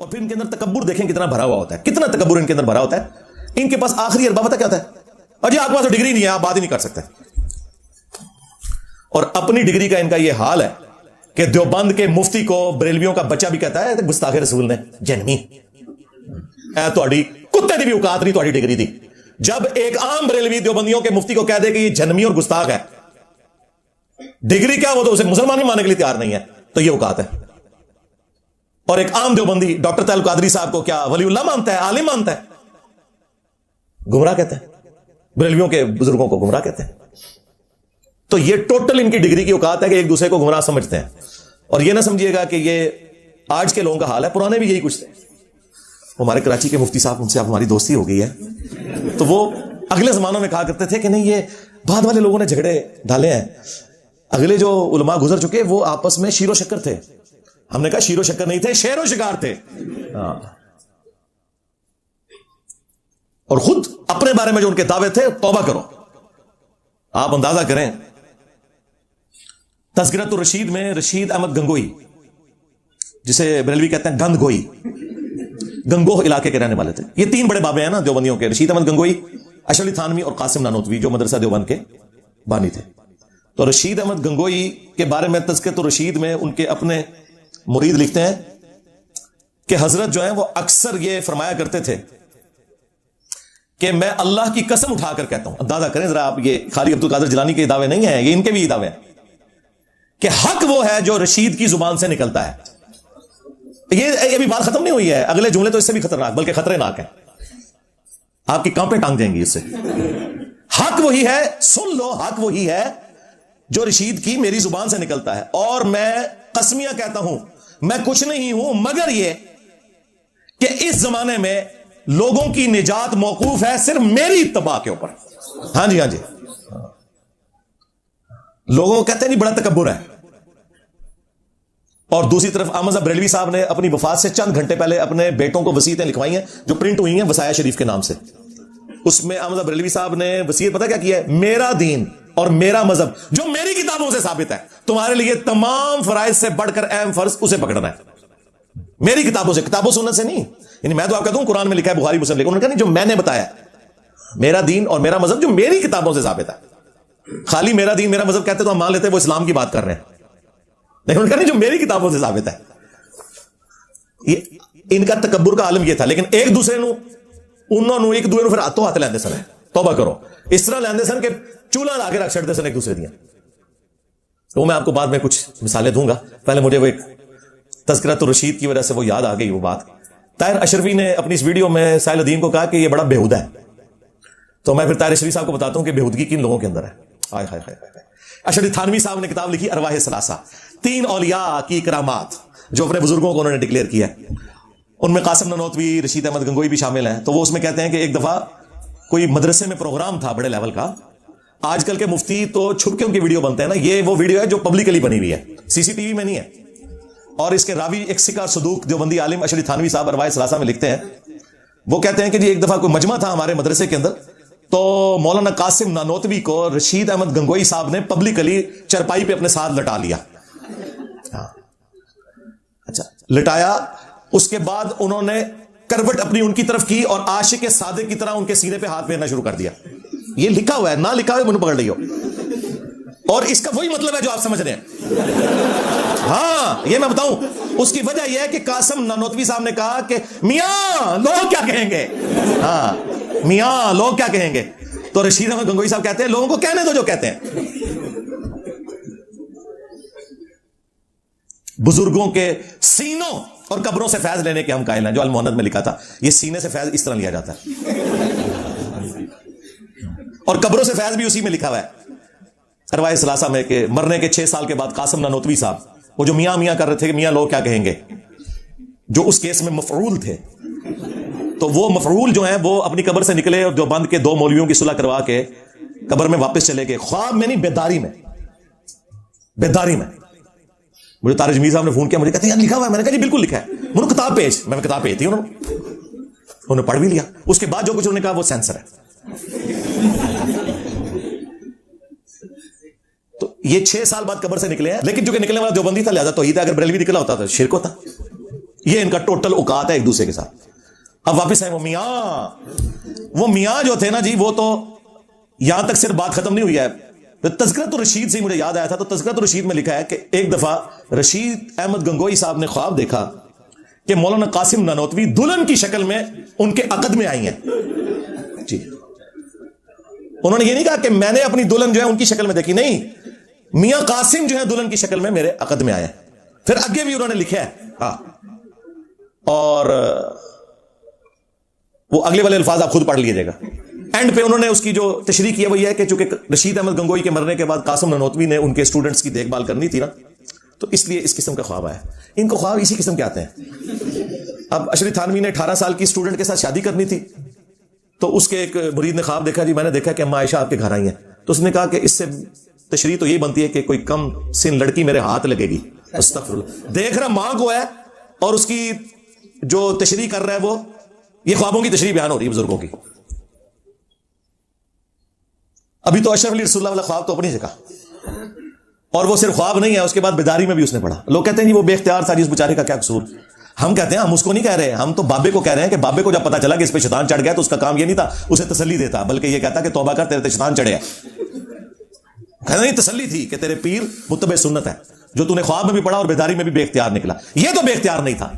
اور پھر ان کے اندر تکبر دیکھیں کتنا بھرا ہوا ہوتا ہے, کتنا تکبر ان کے اندر بھرا ہوتا ہے. ان کے پاس آخری اربا پتہ کیا ہوتا ہے, اجی آپ کے پاس تو ڈگری نہیں ہے, آپ بات ہی نہیں کر سکتے. اور اپنی ڈگری کا ان کا یہ حال ہے کہ دیوبند کے مفتی کو بریلویوں کا بچہ بھی کہتا ہے گستاخ رسول نے جنمی اے تہاڈی کتے دی بھی اوقات نہیں, تہاڈی ڈگری دی. جب ایک عام بریلوی دیوبندیوں کے مفتی کو کہہ دے کہ یہ جنمی اور گستاخ ہے, ڈگری کیا, وہ تو اسے مسلمان بھی ماننے کے لیے تیار نہیں ہے, تو یہ اوقات ہے. اور ایک عام دیوبندی ڈاکٹر طاہر القادری صاحب کو کیا ولی اللہ مانتا ہے, عالم مانتا ہے, گمراہ کہتے ہیں. بریلویوں کے بزرگوں کو گمراہ کہتے ہیں. تو یہ ٹوٹل ان کی ڈگری کی اوقات ہے کہ ایک دوسرے کو گمراہ سمجھتے ہیں. اور یہ نہ سمجھیے گا کہ یہ آج کے لوگوں کا حال ہے, پرانے بھی یہی کچھ تھے. ہمارے کراچی کے مفتی صاحب, ان سے اب ہماری دوستی ہو گئی ہے, تو وہ اگلے زمانوں میں کہا کرتے تھے کہ نہیں, یہ بعد والے لوگوں نے جھگڑے ڈالے ہیں, اگلے جو علماء گزر چکے وہ آپس میں شیر و شکر تھے. ہم نے کہا شیر و شکر نہیں تھے, شیر و شکار تھے. اور خود اپنے بارے میں جو ان کے دعوے تھے, توبہ کرو. آپ اندازہ کریں, تذکرۃ الرشید میں رشید احمد گنگوئی, جسے بریلوی کہتے ہیں گند گوئی, گنگوہ علاقے کے رہنے والے تھے. یہ تین بڑے بابے ہیں نا دیوبندیوں کے, رشید احمد گنگوئی, اشرف علی تھانوی اور قاسم نانوتوی, جو مدرسہ دیوبند کے بانی تھے. تو رشید احمد گنگوئی کے بارے میں تذکرۃ الرشید میں ان کے اپنے مرید لکھتے ہیں کہ حضرت جو ہیں وہ اکثر یہ فرمایا کرتے تھے کہ میں اللہ کی قسم اٹھا کر کہتا ہوں. اندازہ کریں ذرا آپ, یہ خالی عبد القادر جیلانی کے دعوے نہیں ہیں, یہ ان کے بھی دعوے ہیں کہ حق وہ ہے جو رشید کی زبان سے نکلتا ہے. یہ بھی بات ختم نہیں ہوئی ہے, اگلے جملے تو اس سے بھی خطرناک بلکہ خطرے ناک ہیں, آپ کی کانپیں ٹانگ جائیں گی اس سے. حق وہی ہے, سن لو, حق وہی ہے جو رشید کی میری زبان سے نکلتا ہے, اور میں قسمیاں کہتا ہوں میں کچھ نہیں ہوں مگر یہ کہ اس زمانے میں لوگوں کی نجات موقوف ہے صرف میری اتباع کے اوپر. ہاں جی, ہاں جی, لوگوں کو کہتے ہیں نہیں بڑا تکبر ہے. اور دوسری طرف احمد صاحب بریلوی صاحب نے اپنی وفات سے چند گھنٹے پہلے اپنے بیٹوں کو وصیتیں لکھوائی ہیں جو پرنٹ ہوئی ہیں وصایا شریف کے نام سے. اس میں احمد صاحب بریلوی صاحب نے وصیت پتہ کیا ہے, میرا دین اور میرا مذہب جو میری کتابوں سے ثابت ہے, تمہارے لیے تمام فرائض سے بڑھ کر اہم فرض اسے پکڑنا ہے. میری کتابوں سے, کتابوں سنت سے نہیں. یعنی میں تو آپ کہتا ہوں قرآن میں لکھا ہے, بخاری مسلم لکھا, انہوں نے کہا نہیں جو میں نے بتایا, میرا دین اور میرا مذہب جو میری کتابوں سے ثابت ہے. خالی میرا دین میرا مذہب کہتے تو ہم مان لیتے وہ اسلام کی بات کر رہے ہیں, لیکن انہوں نے کہا نہیں جو میری کتابوں سے ثابت ہے. یہ ان کا تکبر کا عالم یہ تھا. لیکن ایک دوسرے نو انہوں نے ایک دوسرے پھر ہاتھوں ہاتھ لیندے سن, توبہ کرو, اس طرح لیندے سن کہ چولہا لا کے رکھ چھڑتے سن ایک دوسرے دیا. تو میں آپ کو بعد میں کچھ مثالیں دوں گا, پہلے مجھے وہ ایک تذکرۃ الرشید کی وجہ سے وہ یاد آ گئی وہ بات. طاہر اشرفی نے اپنی اس ویڈیو میں ساحل الدین کو کہا کہ یہ بڑا بےہودہ ہے, تو میں پھر طاہر اشرفی صاحب کو بتاتا ہوں کہ بےہودگی کن لوگوں کے اندر ہے. ہائے ہائے ہائے. اشرف علی تھانوی صاحب نے کتاب لکھی ارواح ثلاثہ, 3 اولیاء کی کرامات جو اپنے بزرگوں کو انہوں نے ڈکلیئر کیا ہے. ان میں قاسم نانوتوی, رشید احمد گنگوئی بھی شامل ہیں. تو وہ اس میں کہتے ہیں کہ ایک دفعہ کوئی مدرسے میں پروگرام تھا بڑے لیول کا. آج کل کے مفتی تو چھپ کے ان کی ویڈیو بنتے ہیں نا, یہ وہ ویڈیو ہے جو پبلکلی بنی ہوئی ہے, سی سی ٹی وی میں نہیں ہے. اور اس کے راوی ایک سکہ صدوق دیوبندی عالم اشرف علی تھانوی صاحب ارواح ثلاثہ میں لکھتے ہیں, وہ کہتے ہیں کہ جی ایک دفعہ کوئی مجمع تھا ہمارے مدرسے کے اندر, تو مولانا قاسم نانوتوی کو رشید احمد گنگوئی صاحب نے پبلکلی چرپائی پہ اپنے ساتھ لٹا لیا. اچھا لٹایا, اس کے بعد انہوں نے کروٹ اپنی ان کی طرف کی اور عاشق صادق کی طرح ان کے سینے پہ ہاتھ پھیرنا شروع کر دیا. یہ لکھا ہوا ہے, نہ لکھا ہوا مجھے پکڑ لئیو. اور اس کا وہی مطلب ہے جو آپ سمجھ رہے ہیں. ہاں یہ میں بتاؤں, اس کی وجہ یہ ہے کہ قاسم نانوتوی صاحب نے کہا کہ میاں لوگ کیا کہیں گے, ہاں میاں لوگ کیا کہیں گے. تو رشید احمد گنگوئی صاحب کہتے ہیں لوگوں کو کہنے دو جو کہتے ہیں. بزرگوں کے سینوں اور قبروں سے فیض لینے کے ہم قائل ہیں, جو المحنت میں لکھا تھا, یہ سینے سے فیض اس طرح لیا جاتا ہے, اور قبروں سے فیض بھی اسی میں لکھا ہوا ہے ارواح ثلاثہ میں کہ مرنے کے 6 سال کے بعد قاسم نانوتوی صاحب, وہ جو میاں میاں کر رہے تھے کہ میاں لوگ کیا کہیں گے, جو اس کیس میں مفعول تھے, تو وہ مفعول جو ہیں وہ اپنی قبر سے نکلے اور دیوبند کے 2 مولویوں کی صلح کروا کے قبر میں واپس چلے گئے. خواب میں نہیں, بیداری میں, بیداری میں. مجھے طارق جمیل صاحب نے فون کیا, مجھے کہتے ہیں یار لکھا ہوا ہے. میں نے کہا جی بالکل لکھا ہے. انہوں نے کتاب بھیج, میں کتاب بھیج تھی, انہوں نے پڑھ بھی لیا. اس کے بعد جو کچھ انہوں نے کہا وہ سینسر ہے. تو یہ 6 سال بعد قبر سے نکلے ہیں, لیکن جو کہ نکلنے والا دیوبندی تھا لہذا توحید ہے. اگر بریلوی نکلا ہوتا تو شرک ہوتا. یہ ان کا ٹوٹل اوقات ہے ایک دوسرے کے ساتھ. اب واپس آئے وہ میاں جو تھے نا جی، وہ تو یہاں تک صرف بات ختم نہیں ہوئی ہے. تذکرۃ الرشید سے مجھے یاد آیا تھا، تو تذکرۃ الرشید میں لکھا ہے کہ ایک دفعہ رشید احمد گنگوئی صاحب نے خواب دیکھا کہ مولانا قاسم نانوتوی دلہن کی شکل میں ان کے عقد میں آئی ہیں. جی، انہوں نے یہ نہیں کہا کہ میں نے اپنی دلہن جو ہے ان کی شکل میں دیکھی، نہیں، میاں قاسم جو ہے دلہن کی شکل میں میرے عقد میں آئے. پھر آگے بھی انہوں نے لکھا ہے، ہاں، اور وہ اگلے والے الفاظ آپ خود پڑھ لیجیے گا. اینڈ پہ انہوں نے اس کی جو تشریح کی ہے وہ یہ ہے کہ چونکہ رشید احمد گنگوئی کے مرنے کے بعد قاسم نانوتوی نے ان کے اسٹوڈنٹس کی دیکھ بھال کرنی تھی نا، تو اس لیے اس قسم کا خواب آیا. ان کو خواب اسی قسم کے آتے ہیں. اب اشری تھانوی نے 18 سال کی اسٹوڈنٹ کے ساتھ شادی کرنی تھی، تو اس کے ایک مرید نے خواب دیکھا، جی میں نے دیکھا کہ اما عائشہ آپ کے گھر آئی ہیں. تو اس نے کہا کہ اس سے تشریح تو یہی بنتی ہے کہ کوئی کم سن لڑکی میرے ہاتھ لگے گی. استغفر اللہ. دیکھ رہا ماں کو ہے اور اس کی جو تشریح کر رہا ہے وہ یہ خوابوں کی تشریح بیان ہو رہی ہے بزرگوں کی. ابھی تو اشرف علی رسول اللہ والا خواب تو اپنی جگہ، اور وہ صرف خواب نہیں ہے، اس کے بعد بیداری میں بھی اس نے پڑھا. لوگ کہتے ہیں جی وہ بے اختیار تھا، جس بیچارے کا کیا قصور. ہم کہتے ہیں ہم اس کو نہیں کہہ رہے، ہم تو بابے کو کہہ رہے ہیں کہ بابے کو جب پتا چلا کہ اس پہ شیطان چڑھ گیا تو اس کا کام یہ نہیں تھا اسے تسلی دیتا، بلکہ یہ کہتا کہ توبہ کر، تیرے تے شیطان چڑھے. کہنا نہیں، تسلی تھی کہ تیرے پیر متبع سنت ہے، جو تو نے خواب میں بھی پڑھا اور بیداری میں بھی بے اختیار نکلا. یہ تو بے اختیار نہیں تھا.